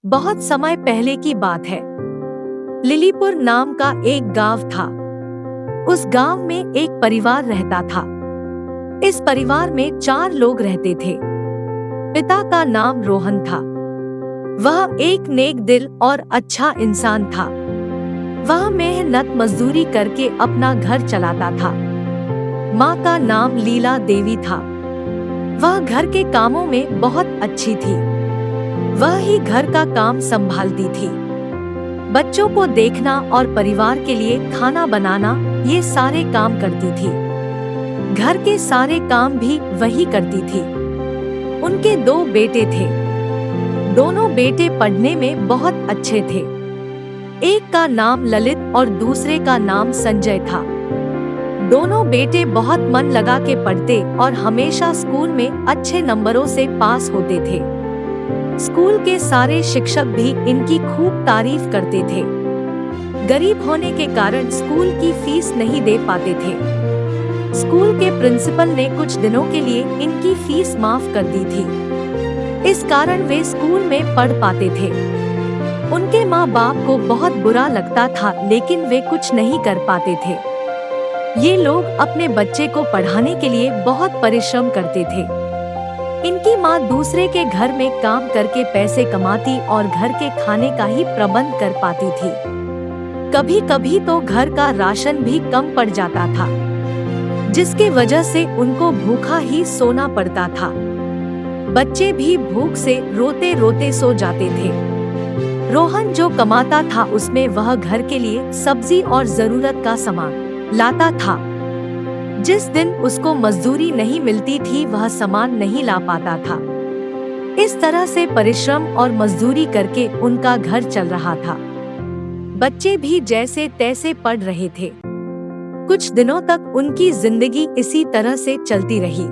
बहुत समय पहले की बात है। लिलीपुर नाम का एक गांव था। उस गांव में एक परिवार रहता था। इस परिवार में 4 लोग रहते थे। पिता का नाम रोहन था। वह एक नेक दिल और अच्छा इंसान था। वह मेहनत मजदूरी करके अपना घर चलाता था। माँ का नाम लीला देवी था। वह घर के कामों में बहुत अच्छी थी। वह ही घर का काम संभालती थी। बच्चों को देखना और परिवार के लिए खाना बनाना, ये सारे काम करती थी। घर के सारे काम भी वही करती थी। उनके 2 बेटे थे। दोनों बेटे पढ़ने में बहुत अच्छे थे। एक का नाम ललित और दूसरे का नाम संजय था। दोनों बेटे बहुत मन लगा के पढ़ते और हमेशा स्कूल में अच्छे नंबरों से पास होते थे। स्कूल के सारे शिक्षक भी इनकी खूब तारीफ करते थे। गरीब होने के कारण स्कूल की फीस नहीं दे पाते थे। स्कूल के प्रिंसिपल ने कुछ दिनों के लिए इनकी फीस माफ कर दी थी। इस कारण वे स्कूल में पढ़ पाते थे। उनके माँ बाप को बहुत बुरा लगता था, लेकिन वे कुछ नहीं कर पाते थे। ये लोग अपने बच्चे को पढ़ाने के लिए बहुत परिश्रम करते थे। इनकी माँ दूसरे के घर में काम करके पैसे कमाती और घर के खाने का ही प्रबंध कर पाती थी। कभी कभी तो घर का राशन भी कम पड़ जाता था, जिसके वजह से उनको भूखा ही सोना पड़ता था। बच्चे भी भूख से रोते रोते सो जाते थे। रोहन जो कमाता था उसमें वह घर के लिए सब्जी और जरूरत का सामान लाता था। जिस दिन उसको मजदूरी नहीं मिलती थी वह सामान नहीं ला पाता था। इस तरह से परिश्रम और मजदूरी करके उनका घर चल रहा था। बच्चे भी जैसे तैसे पढ़ रहे थे। कुछ दिनों तक उनकी जिंदगी इसी तरह से चलती रही।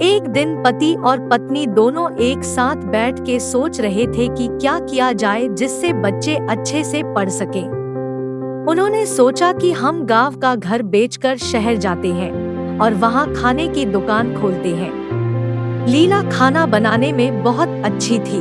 एक दिन पति और पत्नी दोनों एक साथ बैठ के सोच रहे थे कि क्या किया जाए जिससे बच्चे अच्छे से पढ़ सकें। उन्होंने सोचा कि हम गांव का घर बेचकर शहर जाते हैं और वहां खाने की दुकान खोलते हैं। लीला खाना बनाने में बहुत अच्छी थी।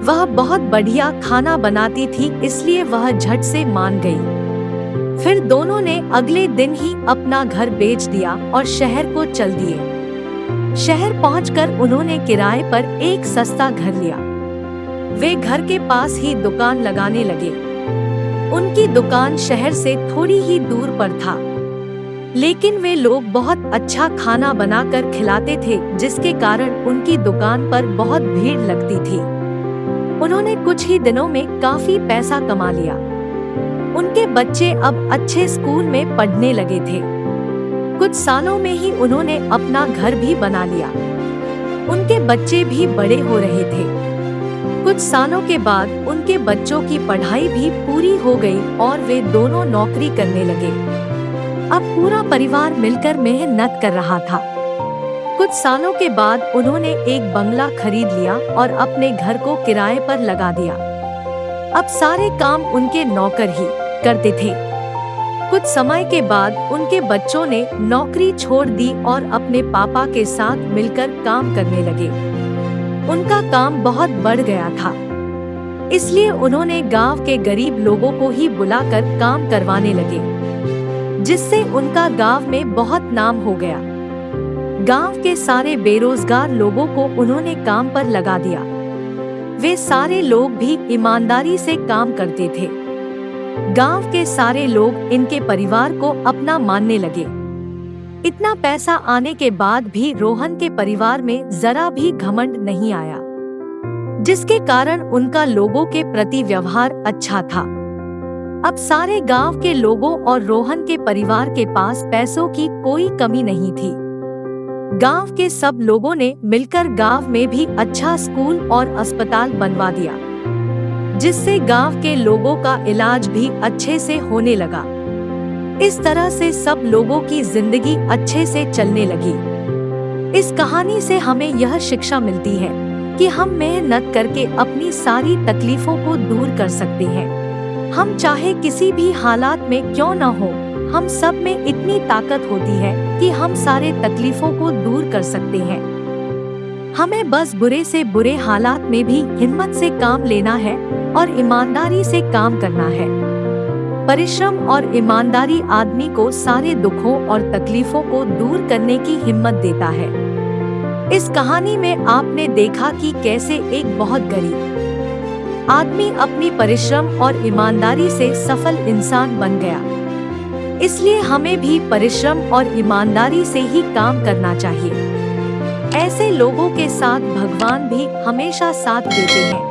वह बहुत बढ़िया खाना बनाती थी, इसलिए वह झट से मान गई। फिर दोनों ने अगले दिन ही अपना घर बेच दिया और शहर को चल दिए। शहर पहुंचकर उन्होंने किराए पर एक सस्ता घर लिया। वे घर के पास ही दुकान लगाने लगे। उनकी दुकान शहर से थोड़ी ही दूर पर था, लेकिन वे लोग बहुत अच्छा खाना बनाकर खिलाते थे, जिसके कारण उनकी दुकान पर बहुत भीड़ लगती थी। उन्होंने कुछ ही दिनों में काफी पैसा कमा लिया। उनके बच्चे अब अच्छे स्कूल में पढ़ने लगे थे। कुछ सालों में ही उन्होंने अपना घर भी बना लिया। उनके बच्चे भी बड़े हो रहे थे। कुछ सालों के बाद उनके बच्चों की पढ़ाई भी पूरी हो गई और वे दोनों नौकरी करने लगे। अब पूरा परिवार मिलकर मेहनत कर रहा था। कुछ सालों के बाद उन्होंने एक बंगला खरीद लिया और अपने घर को किराए पर लगा दिया। अब सारे काम उनके नौकर ही करते थे। कुछ समय के बाद उनके बच्चों ने नौकरी छोड़ दी और अपने पापा के साथ मिलकर काम करने लगे। उनका काम बहुत बढ़ गया था, इसलिए उन्होंने गांव के गरीब लोगों को ही बुलाकर काम करवाने लगे, जिससे उनका गांव में बहुत नाम हो गया। गांव के सारे बेरोजगार लोगों को उन्होंने काम पर लगा दिया। वे सारे लोग भी ईमानदारी से काम करते थे। गांव के सारे लोग इनके परिवार को अपना मानने लगे। इतना पैसा आने के बाद भी रोहन के परिवार में जरा भी घमंड नहीं आया, जिसके कारण उनका लोगों के प्रति व्यवहार अच्छा था। अब सारे गांव के लोगों और रोहन के परिवार के पास पैसों की कोई कमी नहीं थी। गांव के सब लोगों ने मिलकर गांव में भी अच्छा स्कूल और अस्पताल बनवा दिया, जिससे गांव के लोगों का इलाज भी अच्छे से होने लगा। इस तरह से सब लोगों की जिंदगी अच्छे से चलने लगी। इस कहानी से हमें यह शिक्षा मिलती है कि हम मेहनत करके अपनी सारी तकलीफों को दूर कर सकते हैं। हम चाहे किसी भी हालात में क्यों न हो, हम सब में इतनी ताकत होती है कि हम सारे तकलीफों को दूर कर सकते हैं। हमें बस बुरे से बुरे हालात में भी हिम्मत से काम लेना है और ईमानदारी से काम करना है। परिश्रम और ईमानदारी आदमी को सारे दुखों और तकलीफों को दूर करने की हिम्मत देता है। इस कहानी में आपने देखा कि कैसे एक बहुत गरीब आदमी अपनी परिश्रम और ईमानदारी से सफल इंसान बन गया। इसलिए हमें भी परिश्रम और ईमानदारी से ही काम करना चाहिए। ऐसे लोगों के साथ भगवान भी हमेशा साथ देते हैं।